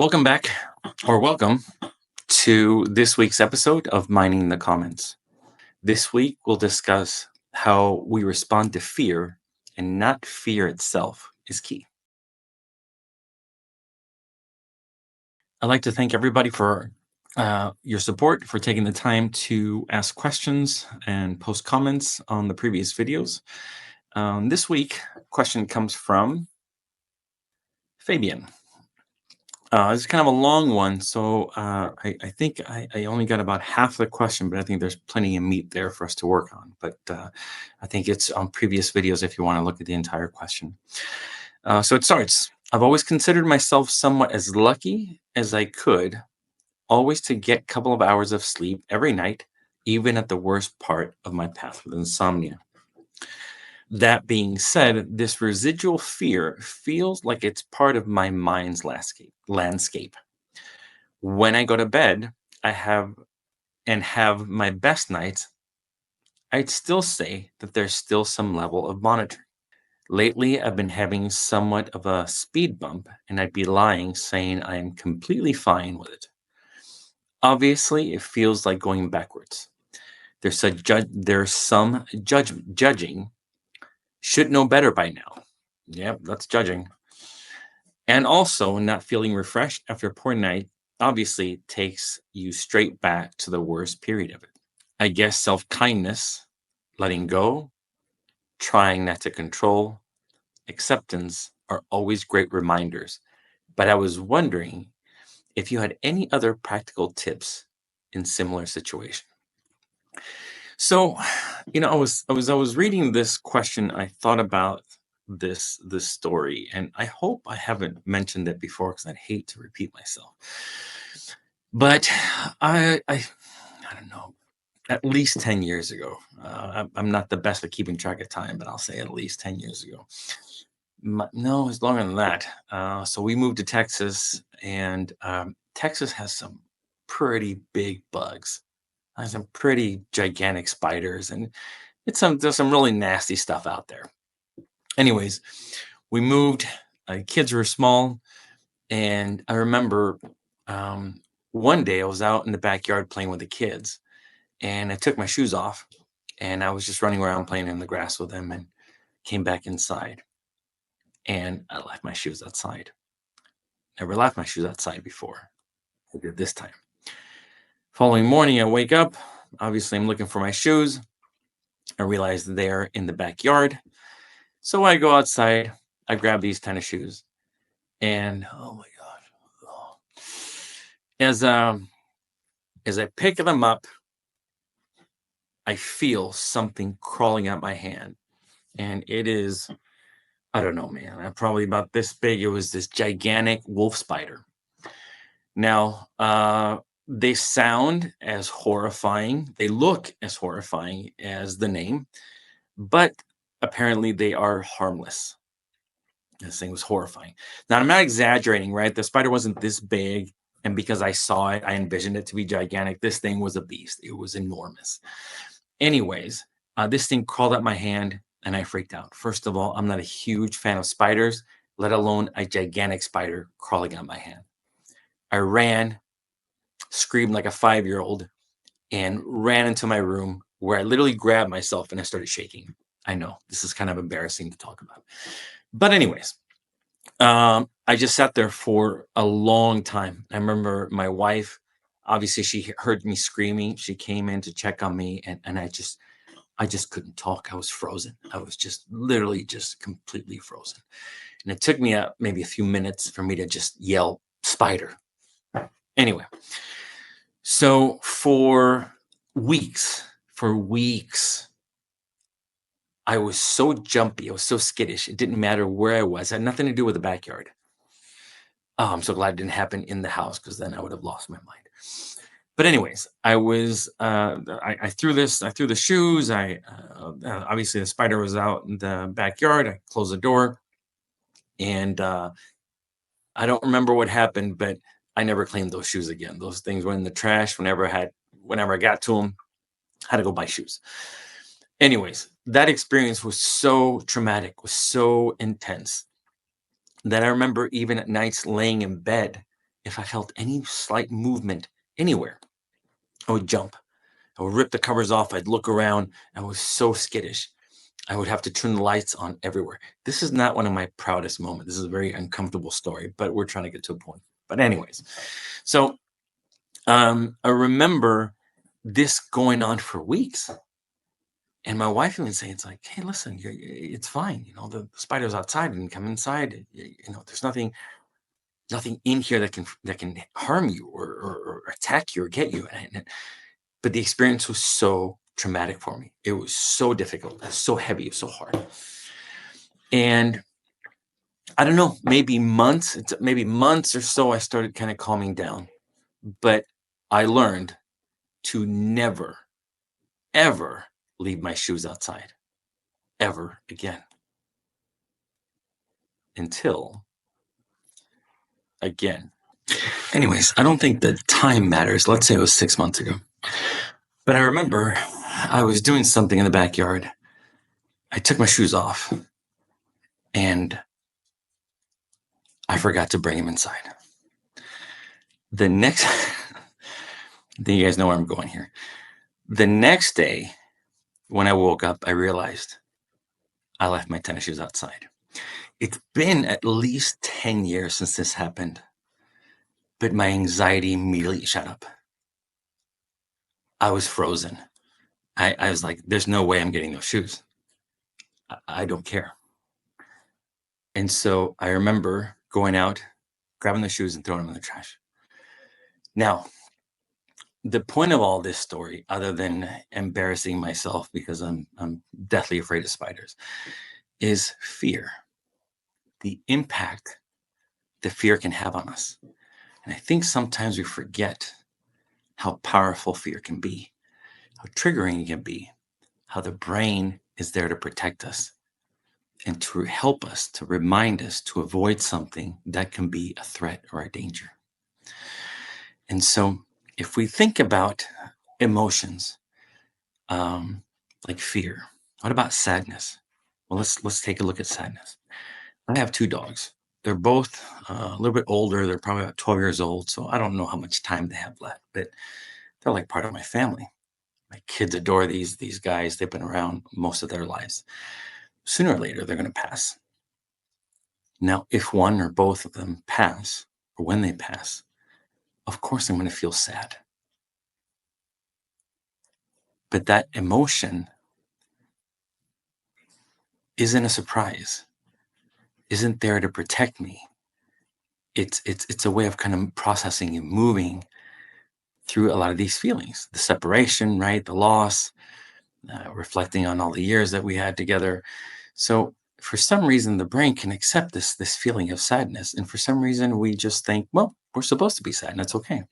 Welcome back, or welcome to this week's episode of Mining the Comments. This week, we'll discuss how we respond to fear, and not fear itself is key. I'd like to thank everybody for your support, for taking the time to ask questions and post comments on the previous videos. This week, question comes from Fabian. It's kind of a long one, so I think I only got about half the question, but I think there's plenty of meat there for us to work on. But I think it's on previous videos if you want to look at the entire question. So it starts. I've always considered myself somewhat as lucky as I could, always to get a couple of hours of sleep every night, even at the worst part of my path with insomnia. That being said, this residual fear feels like it's part of my mind's landscape. When I go to bed, I have my best nights, I'd still say that there's still some level of monitoring. Lately, I've been having somewhat of a speed bump, and I'd be lying saying I am completely fine with it. Obviously, it feels like going backwards. There's some judging. Should know better by now. Yep, that's judging. And also, not feeling refreshed after a poor night obviously takes you straight back to the worst period of it. I guess self kindness, letting go, trying not to control, acceptance are always great reminders. But I was wondering if you had any other practical tips in similar situation. So, I was reading this question. I thought about this story, and I hope I haven't mentioned it before because I'd hate to repeat myself. But I don't know, at least 10 years ago. I'm not the best at keeping track of time, but I'll say at least 10 years ago. No, it's longer than that. So we moved to Texas, and Texas has some pretty big bugs. Has some pretty gigantic spiders, and there's some really nasty stuff out there. Anyways, we moved. Kids were small, and I remember one day I was out in the backyard playing with the kids, and I took my shoes off, and I was just running around playing in the grass with them, and came back inside, and I left my shoes outside. Never left my shoes outside before. I did this time. Following morning, I wake up. Obviously, I'm looking for my shoes. I realize they're in the backyard. So I go outside. I grab these tennis shoes, and oh my god! Oh. As I pick them up, I feel something crawling out my hand, and it is, I don't know, man. I'm probably about this big. It was this gigantic wolf spider. Now, they sound as horrifying. They look as horrifying as the name, but apparently they are harmless. This thing was horrifying. Now, I'm not exaggerating, right? The spider wasn't this big, and because I saw it, I envisioned it to be gigantic. This thing was a beast. It was enormous. Anyways, this thing crawled up my hand, and I freaked out. First of all, I'm not a huge fan of spiders, let alone a gigantic spider crawling up my hand. I ran, screamed like a 5-year-old, and ran into my room where I literally grabbed myself and I started shaking. I know this is kind of embarrassing to talk about. But anyways, I just sat there for a long time. I remember my wife, obviously she heard me screaming. She came in to check on me, and I just couldn't talk. I was frozen. I was just literally just completely frozen. And it took me maybe a few minutes for me to just yell spider. Anyway, so for weeks, I was so jumpy. I was so skittish. It didn't matter where I was. It had nothing to do with the backyard. Oh, I'm so glad it didn't happen in the house, because then I would have lost my mind. But anyways, I threw the shoes. Obviously the spider was out in the backyard. I closed the door, and I don't remember what happened, but I never claimed those shoes again. Those things went in the trash whenever I got to them. I had to go buy shoes. Anyways, that experience was so traumatic, was so intense, that I remember even at nights laying in bed, if I felt any slight movement anywhere, I would jump. I would rip the covers off. I'd look around. I was so skittish. I would have to turn the lights on everywhere. This is not one of my proudest moments. This is a very uncomfortable story, but we're trying to get to a point. But anyways, so I remember this going on for weeks. And my wife even saying, it's like, hey, listen, it's fine. The spider's outside and come inside. There's nothing in here that can harm you or attack you or get you. But the experience was so traumatic for me. It was so difficult. It was so heavy. It was so hard. And I don't know, maybe months or so, I started kind of calming down. But I learned to never, ever leave my shoes outside ever again. Until again. Anyways, I don't think the time matters. Let's say it was 6 months ago. But I remember I was doing something in the backyard. I took my shoes off and I forgot to bring them inside. The next, then you guys know where I'm going here. The next day, when I woke up, I realized I left my tennis shoes outside. It's been at least 10 years since this happened, but my anxiety immediately shot up. I was frozen. I was like, there's no way I'm getting those shoes. I don't care. And so I remember going out, grabbing the shoes and throwing them in the trash. Now, the point of all this story, other than embarrassing myself because I'm deathly afraid of spiders, is fear. The impact the fear can have on us. And I think sometimes we forget how powerful fear can be, how triggering it can be, how the brain is there to protect us and to help us, to remind us to avoid something that can be a threat or a danger. And so if we think about emotions, like fear, what about sadness? Well, let's take a look at sadness. I have 2 dogs. They're both a little bit older. They're probably about 12 years old. So I don't know how much time they have left, but they're like part of my family. My kids adore these guys. They've been around most of their lives. Sooner or later, they're going to pass. Now, if one or both of them pass, or when they pass, of course I'm going to feel sad. But that emotion isn't a surprise, isn't there to protect me. It's a way of kind of processing and moving through a lot of these feelings, the separation, right? The loss, reflecting on all the years that we had together. So for some reason, the brain can accept this feeling of sadness. And for some reason, we just think, well, we're supposed to be sad and that's okay.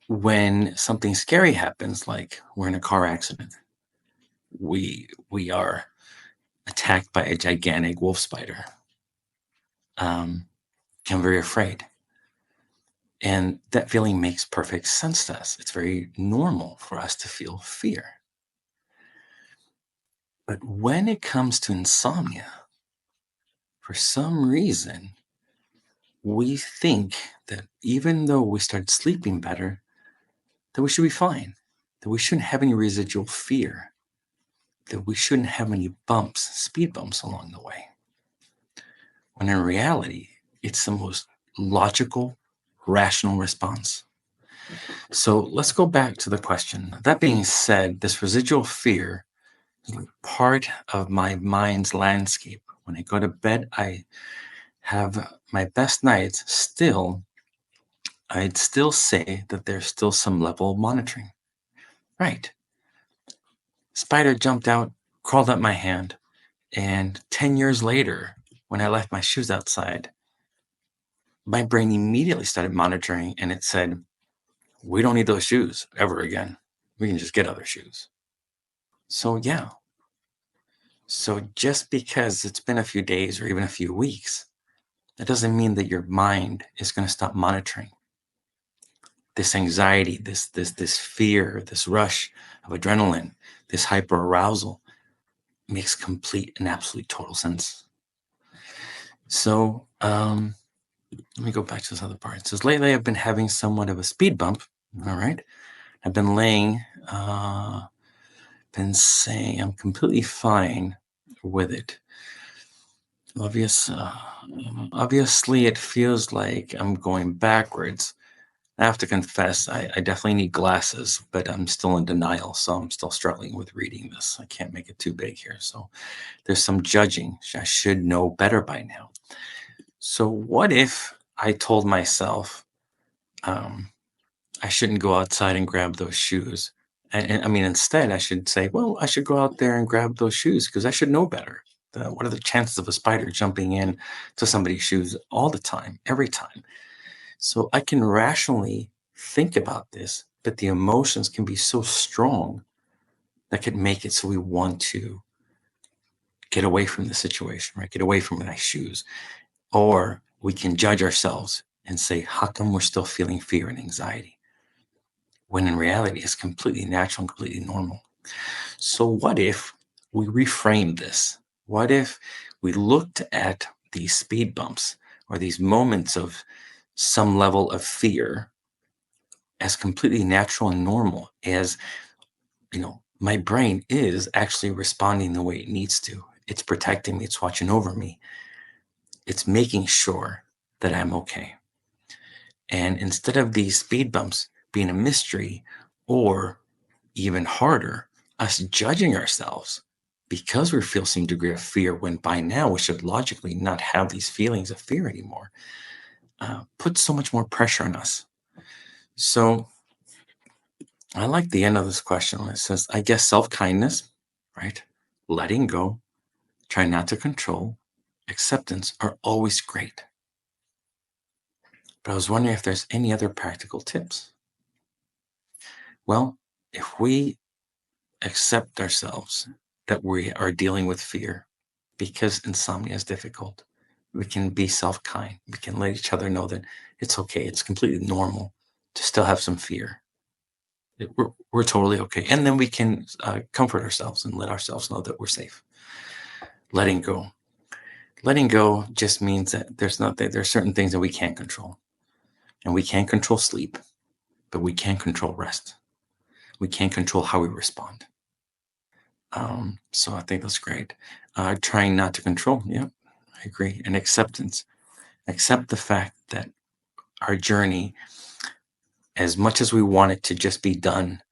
When something scary happens, like we're in a car accident, we are attacked by a gigantic wolf spider, I'm very afraid. And that feeling makes perfect sense to us. It's very normal for us to feel fear. But when it comes to insomnia, for some reason, we think that even though we start sleeping better, that we should be fine, that we shouldn't have any residual fear, that we shouldn't have any speed bumps along the way. When in reality, it's the most logical, rational response. So let's go back to the question. That being said, this residual fear is like part of my mind's landscape. When I go to bed, I have my best nights still. I'd still say that there's still some level of monitoring. Right. Spider jumped out, crawled up my hand, and 10 years later, when I left my shoes outside, my brain immediately started monitoring and it said, we don't need those shoes ever again. We can just get other shoes. So yeah. So just because it's been a few days or even a few weeks, that doesn't mean that your mind is going to stop monitoring. This anxiety, this fear, this rush of adrenaline, this hyperarousal makes complete and absolute total sense. So Let me go back to this other part. It says, lately I've been having somewhat of a speed bump. All right. I've been been saying I'm completely fine with it. Obviously, it feels like I'm going backwards. I have to confess, I definitely need glasses, but I'm still in denial, so I'm still struggling with reading this. I can't make it too big here. So there's some judging. I should know better by now. So what if I told myself I shouldn't go outside and grab those shoes? And I mean, instead, I should say, well, I should go out there and grab those shoes because I should know better. What are the chances of a spider jumping in to somebody's shoes all the time, every time? So I can rationally think about this, but the emotions can be so strong that could make it so we want to get away from the situation, right? Get away from nice shoes. Or we can judge ourselves and say, how come we're still feeling fear and anxiety? When in reality, it's completely natural and completely normal. So what if we reframe this? What if we looked at these speed bumps or these moments of some level of fear as completely natural and normal, as my brain is actually responding the way it needs to. It's protecting me, it's watching over me, it's making sure that I'm okay. And instead of these speed bumps being a mystery, or even harder, us judging ourselves because we feel some degree of fear, when by now we should logically not have these feelings of fear anymore, puts so much more pressure on us. So I like the end of this question when it says, I guess self-kindness, right? Letting go, try not to control, acceptance are always great. But I was wondering if there's any other practical tips. Well, if we accept ourselves that we are dealing with fear because insomnia is difficult, we can be self-kind. We can let each other know that it's okay. It's completely normal to still have some fear. We're totally okay. And then we can comfort ourselves and let ourselves know that we're safe. Letting go. Letting go just means that there's certain things that we can't control. And we can't control sleep, but we can control rest. We can't control how we respond. So I think that's great. Trying not to control. Yeah, I agree. And acceptance. Accept the fact that our journey, as much as we want it to just be done,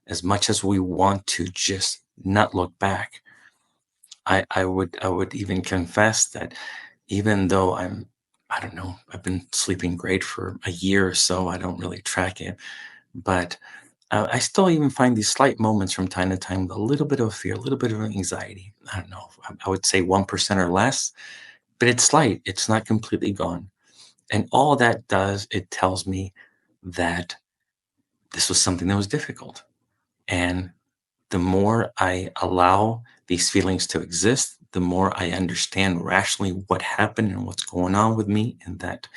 as much as we want to just not look back, I would even confess that even though I don't know, I've been sleeping great for a year or so, I don't really track it, but I still even find these slight moments from time to time, a little bit of fear, a little bit of anxiety. I don't know, I would say 1% or less, but it's slight. It's not completely gone. And all that does, it tells me that this was something that was difficult. And the more I allow these feelings to exist, the more I understand rationally what happened and what's going on with me, and that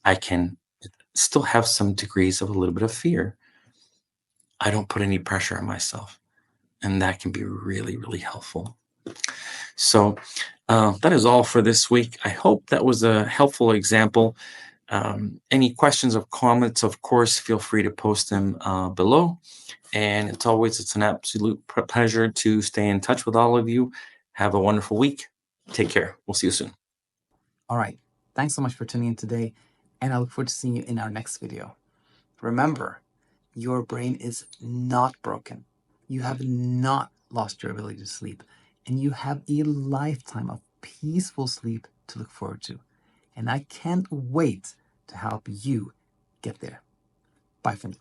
I can still have some degrees of a little bit of fear. I don't put any pressure on myself, and that can be really, really helpful. So that is all for this week. I hope that was a helpful example. Any questions or comments, of course, feel free to post them below. And it's an absolute pleasure to stay in touch with all of you. Have a wonderful week. Take care. We'll see you soon. All right. Thanks so much for tuning in today, and I look forward to seeing you in our next video. Remember, your brain is not broken. You have not lost your ability to sleep, and you have a lifetime of peaceful sleep to look forward to. And I can't wait to help you get there. Bye for now.